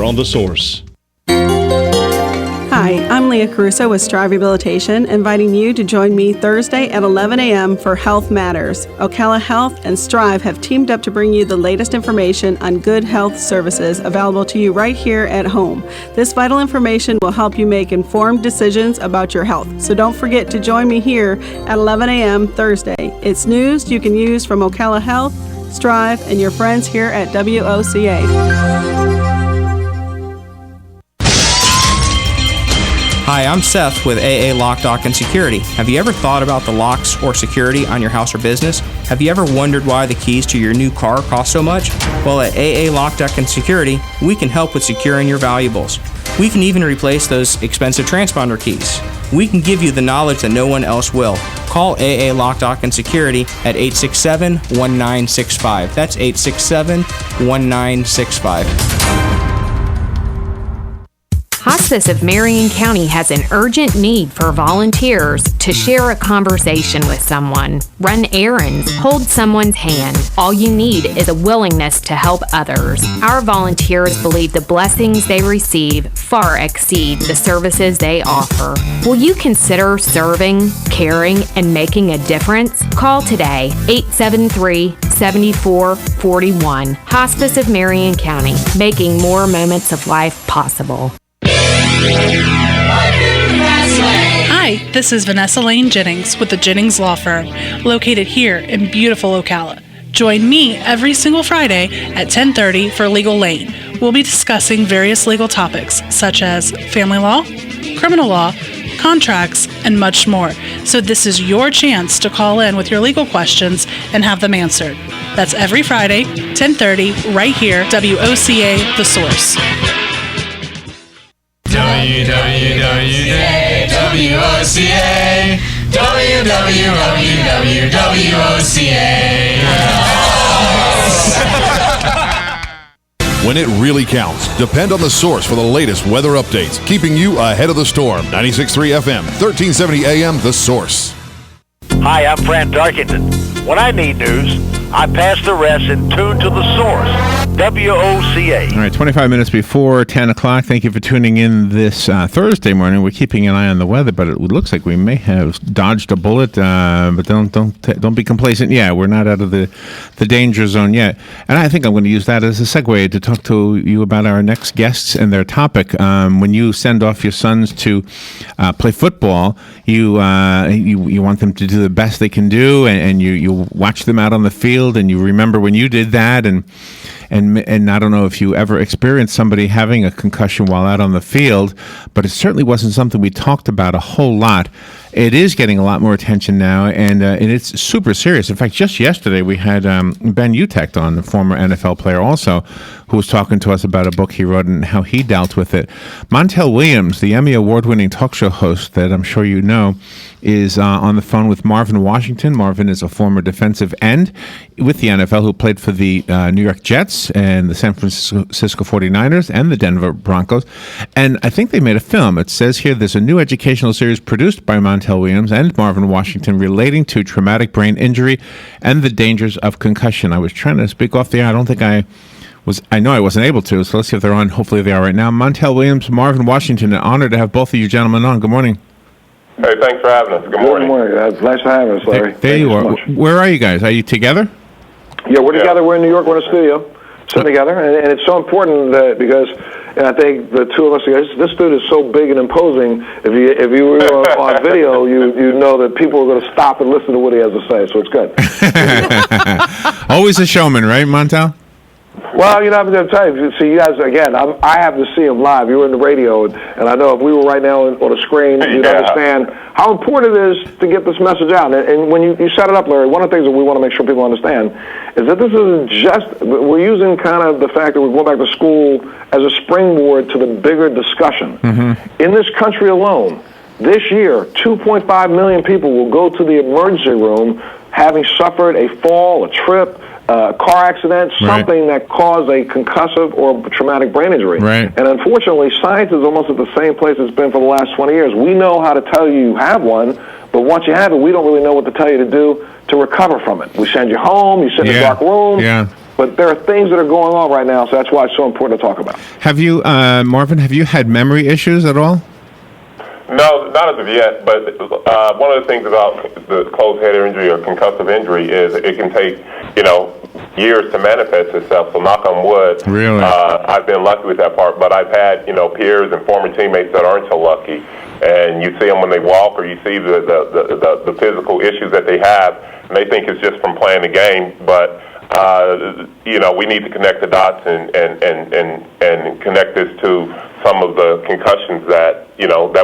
on The Source. Hi, I'm Leah Caruso with Strive Rehabilitation, inviting you to join me Thursday at 11 a.m. for Health Matters. Ocala Health and Strive have teamed up to bring you the latest information on good health services available to you right here at home. This vital information will help you make informed decisions about your health. So don't forget to join me here at 11 a.m. Thursday. It's news you can use from Ocala Health, Strive, and your friends here at WOCA. Hi, I'm Seth with AA Lock, Dock, and Security. Have you ever thought about the locks or security on your house or business? Have you ever wondered why the keys to your new car cost so much? Well, at AA Lock, Dock, and Security, we can help with securing your valuables. We can even replace those expensive transponder keys. We can give you the knowledge that no one else will. Call AA Lock, Dock, and Security at 867-1965. That's 867-1965. Hospice of Marion County has an urgent need for volunteers to share a conversation with someone, run errands, hold someone's hand. All you need is a willingness to help others. Our volunteers believe the blessings they receive far exceed the services they offer. Will you consider serving, caring, and making a difference? Call today, 873-7441. Hospice of Marion County, making more moments of life possible. Hi, this is Vanessa Lane Jennings with the Jennings Law Firm, located here in beautiful Ocala. Join me every single Friday at 10:30 for Legal Lane. We'll be discussing various legal topics such as family law, criminal law, contracts, and much more. So this is your chance to call in with your legal questions and have them answered. That's every Friday, 10:30, right here, WOCA, The Source. WOCA, When it really counts, depend on The Source for the latest weather updates, keeping you ahead of the storm. 96.3 FM, 1370 AM, The Source. Hi, I'm Fran Darkington. When I need news, I pass the rest and tune to The Source, WOCA. All right, 25 minutes before 10 o'clock. Thank you for tuning in this Thursday morning. We're keeping an eye on the weather, but it looks like we may have dodged a bullet. But don't be complacent. Yeah, we're not out of the danger zone yet. And I think I'm going to use that as a segue to talk to you about our next guests and their topic. When you send off your sons to play football, you want them to do the best they can do, and you watch them out on the field, and you remember when you did that, and I don't know if you ever experienced somebody having a concussion while out on the field, but it certainly wasn't something we talked about a whole lot. It is getting a lot more attention now, and it's super serious. In fact, just yesterday we had Ben Utecht on, a former NFL player also, who was talking to us about a book he wrote and how he dealt with it. Montel Williams, the Emmy Award-winning talk show host that I'm sure you know, is on the phone with Marvin Washington. Marvin is a former defensive end with the NFL who played for the New York Jets and the San Francisco 49ers and the Denver Broncos. And I think they made a film. It says here there's a new educational series produced by Montel Williams and Marvin Washington relating to traumatic brain injury and the dangers of concussion. I was trying to speak off the air. I don't think I know I wasn't able to, so let's see if they're on. Hopefully they are right now. Montel Williams, Marvin Washington, an honor to have both of you gentlemen on. Good morning. Hey, thanks for having us. Good morning. Good morning. It's nice to have us, Larry. There you are. Where are you guys? Are you together? Yeah, we're together. We're in New York. We're in a studio, sitting together, and it's so important that because I think the two of us, this dude is so big and imposing. If you were on video, you know that people are going to stop and listen to what he has to say. So it's good. Always a showman, right, Montel? Well, I'm going to tell you. See, you guys, again, I have to see him live. You were in the radio, and I know if we were right now on a screen, you'd understand how important it is to get this message out. And when you set it up, Larry, one of the things that we want to make sure people understand is that this isn't just, we're using kind of the fact that we're going back to school as a springboard to the bigger discussion. Mm-hmm. In this country alone, this year, 2.5 million people will go to the emergency room having suffered a fall, a trip, car accident, something that caused a concussive or traumatic brain injury. Right. And unfortunately, science is almost at the same place it's been for the last 20 years. We know how to tell you have one, but once you have it, we don't really know what to tell you to do to recover from it. We send you home, you sit in a dark room. Yeah. But there are things that are going on right now, so that's why it's so important to talk about. Have you, Marvin, have you had memory issues at all? No, not as of yet, but one of the things about the closed head injury or concussive injury is it can take, years to manifest itself. So knock on wood. Really? I've been lucky with that part, but I've had, peers and former teammates that aren't so lucky. And you see them when they walk, or you see the physical issues that they have, and they think it's just from playing the game, but we need to connect the dots and connect this to some of the concussions that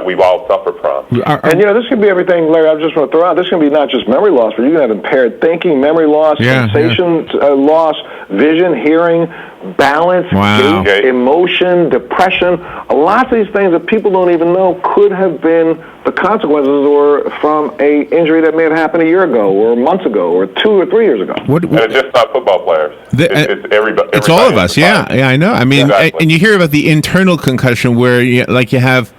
we've all suffered from. And this can be everything, Larry. I just want to throw out. This can be not just memory loss, but you can have impaired thinking, memory loss, sensation loss, vision, hearing, balance, gait, emotion, depression. Lots of these things that people don't even know could have been the consequences or from a injury that may have happened a year ago or months ago or 2 or 3 years ago. And it's just not football players. It's everybody. It's all of us. Yeah, I know. I mean, exactly. And you hear about the internal concussion where you have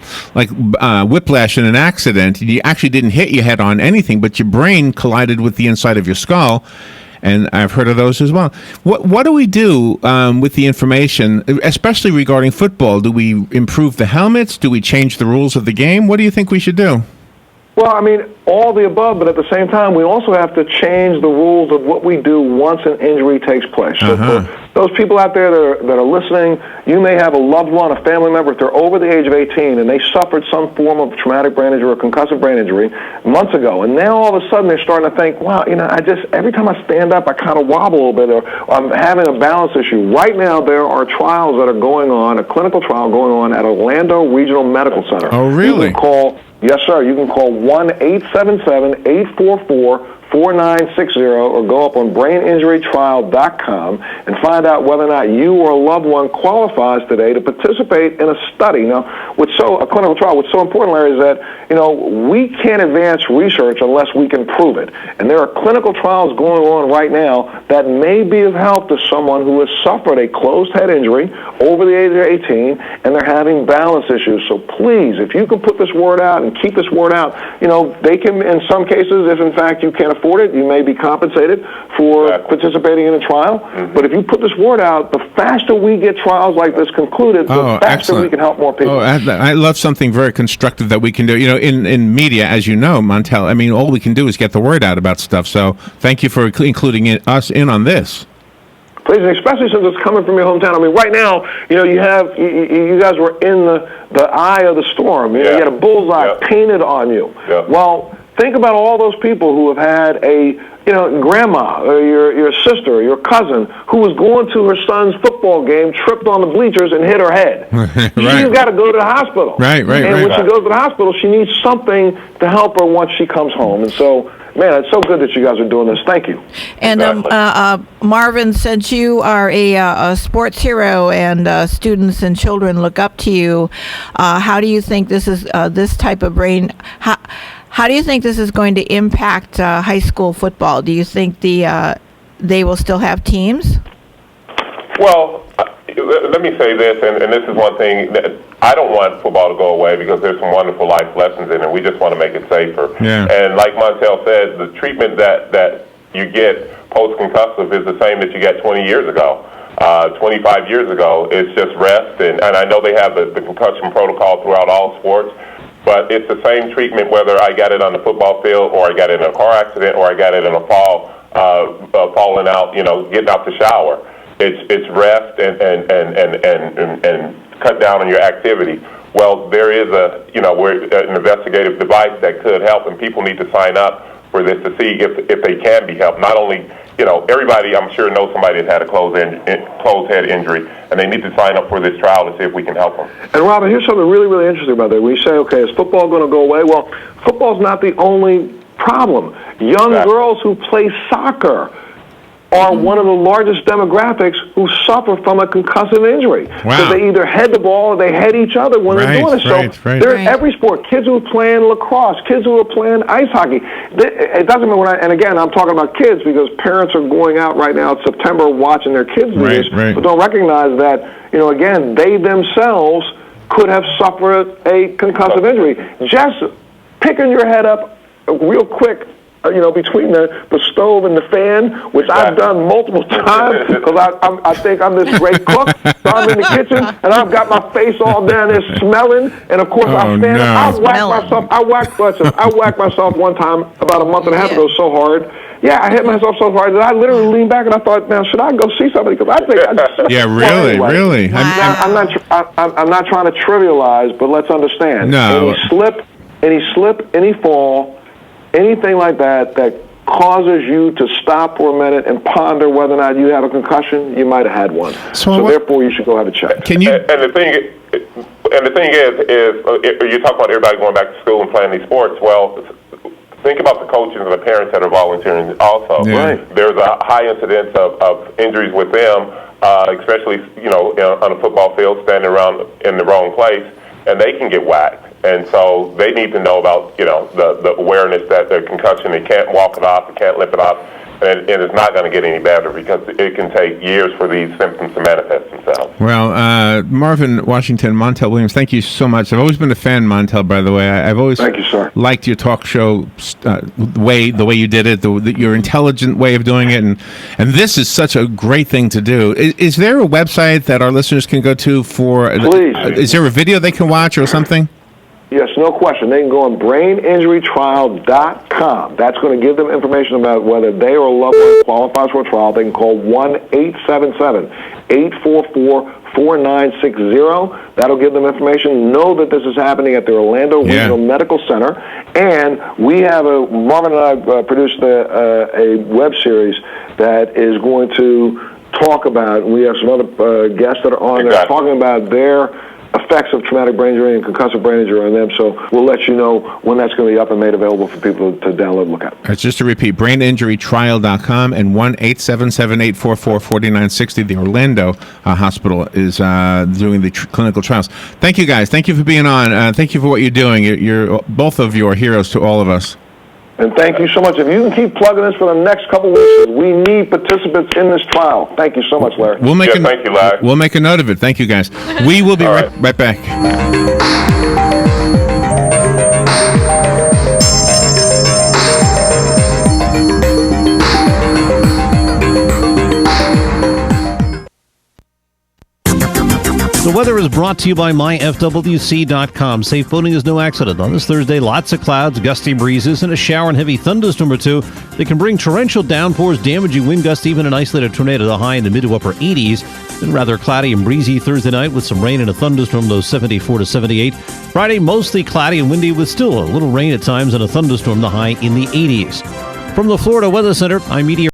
whiplash in an accident. You actually didn't hit your head on anything, but your brain collided with the inside of your skull. And I've heard of those as well. What do we do with the information, especially regarding football? Do we improve the helmets? Do we change the rules of the game? What do you think we should do? Well, I mean, all the above, but at the same time, we also have to change the rules of what we do once an injury takes place. So for those people out there that are listening, you may have a loved one, a family member, if they're over the age of 18 and they suffered some form of traumatic brain injury or concussive brain injury months ago, and now all of a sudden they're starting to think, wow, every time I stand up, I kind of wobble a little bit, or I'm having a balance issue. Right now, there are trials that are going on, a clinical trial going on at Orlando Regional Medical Center. Oh, really? Yes, sir. You can call 1-877-844-4960 or go up on braininjurytrial.com and find out whether or not you or a loved one qualifies today to participate in a study. Now, a clinical trial, what's so important, Larry, is that, we can't advance research unless we can prove it. And there are clinical trials going on right now that may be of help to someone who has suffered a closed head injury over the age of 18 and they're having balance issues. So please, if you can put this word out and keep this word out, they can, in some cases, if in fact you can't afford it, you may be compensated for participating in a trial. But if you put this word out, the faster we get trials like this concluded, the faster we can help more people. I love something very constructive that we can do. In media, as you know, Montel, I mean, all we can do is get the word out about stuff. So thank you for including us in on this. Please, and especially since it's coming from your hometown. I mean, right now, you guys were in the eye of the storm. You had a bullseye painted on you. Yeah. Well, think about all those people who have had a grandma or your sister or your cousin who was going to her son's football game, tripped on the bleachers and hit her head. She's got to go to the hospital. Right. And when she goes to the hospital, she needs something to help her once she comes home. And so, man, it's so good that you guys are doing this. Thank you. And Marvin, since you are a sports hero and students and children look up to you, how do you think this is this type of brain? How do you think this is going to impact high school football? Do you think they will still have teams? Well, let me say this, and this is one thing that I don't want football to go away because there's some wonderful life lessons in it. We just want to make it safer. Yeah. And like Montel said, the treatment that you get post-concussive is the same that you got 20 years ago. 25 years ago, it's just rest. And I know they have the concussion protocol throughout all sports, but it's the same treatment whether I got it on the football field or I got it in a car accident or I got it in a fall, falling out, getting out the shower. It's rest and cut down on your activity. Well, there is an investigative device that could help, and people need to sign up for this to see if they can be helped. Not only, everybody I'm sure knows somebody that's had a closed head injury, and they need to sign up for this trial to see if we can help them. And Robin, here's something really, really interesting about that. When you say, okay, is football going to go away? Well, football's not the only problem. Young girls who play soccer are one of the largest demographics who suffer from a concussive injury. Wow. So they either head the ball or they head each other when they're doing it. So they're in every sport. Kids who are playing lacrosse, kids who are playing ice hockey. It doesn't mean and again, I'm talking about kids because parents are going out right now in September watching their kids do this, but don't recognize that, again, they themselves could have suffered a concussive injury. Just picking your head up real quick between the stove and the fan, which I've done multiple times because I think I'm this great cook. So I'm in the kitchen and I've got my face all down there smelling, and of course I stand up. I whacked myself one time about a month and a half ago so hard. Yeah, I hit myself so hard that I literally leaned back and I thought, now should I go see somebody? Because I think really. I'm not trying to trivialize, but let's understand. No. Any slip, any fall, anything like that causes you to stop for a minute and ponder whether or not you have a concussion, you might have had one. So therefore, you should go have a check. And the thing is, you talk about everybody going back to school and playing these sports. Well, think about the coaches and the parents that are volunteering also. Yeah. Right. There's a high incidence of injuries with them, especially on a football field, standing around in the wrong place, and they can get whacked. And so they need to know about, the awareness that the concussion, they can't walk it off, they can't lift it off, and it's not going to get any better because it can take years for these symptoms to manifest themselves. Well, Marvin Washington, Montel Williams, thank you so much. I've always been a fan, Montel, by the way. I've always thank you, sir. Liked your talk show the way you did it, your intelligent way of doing it, and this is such a great thing to do. Is there a website that our listeners can go to for? Please. Is there a video they can watch or something? Yes, no question. They can go on braininjurytrial.com. That's going to give them information about whether they or a loved one qualifies for a trial. They can call 1-877-844-4960. That'll give them information. Know that this is happening at the Orlando Regional Medical Center. And we have Marvin and I produced a web series that is going to talk about, we have some other guests that are on there talking about their effects of traumatic brain injury and concussive brain injury on them. So we'll let you know when that's going to be up and made available for people to download and look at. Just to repeat, braininjurytrial.com and 1-877-844-4960. The Orlando Hospital is doing the clinical trials. Thank you, guys. Thank you for being on. Thank you for what you're doing. You're both of you are heroes to all of us. And thank you so much. If you can keep plugging this for the next couple of weeks, we need participants in this trial. Thank you so much, Larry. Thank you, Larry. We'll make a note of it. Thank you, guys. We will be right back. The weather is brought to you by myfwc.com. Safe boating is no accident. On this Thursday, lots of clouds, gusty breezes, and a shower and heavy thunderstorm or two that can bring torrential downpours, damaging wind gusts, even an isolated tornado. The high in the mid to upper 80s. Been rather cloudy and breezy Thursday night with some rain and a thunderstorm, low 74 to 78. Friday, mostly cloudy and windy with still a little rain at times and a thunderstorm, the high in the 80s. From the Florida Weather Center, I'm meteorologist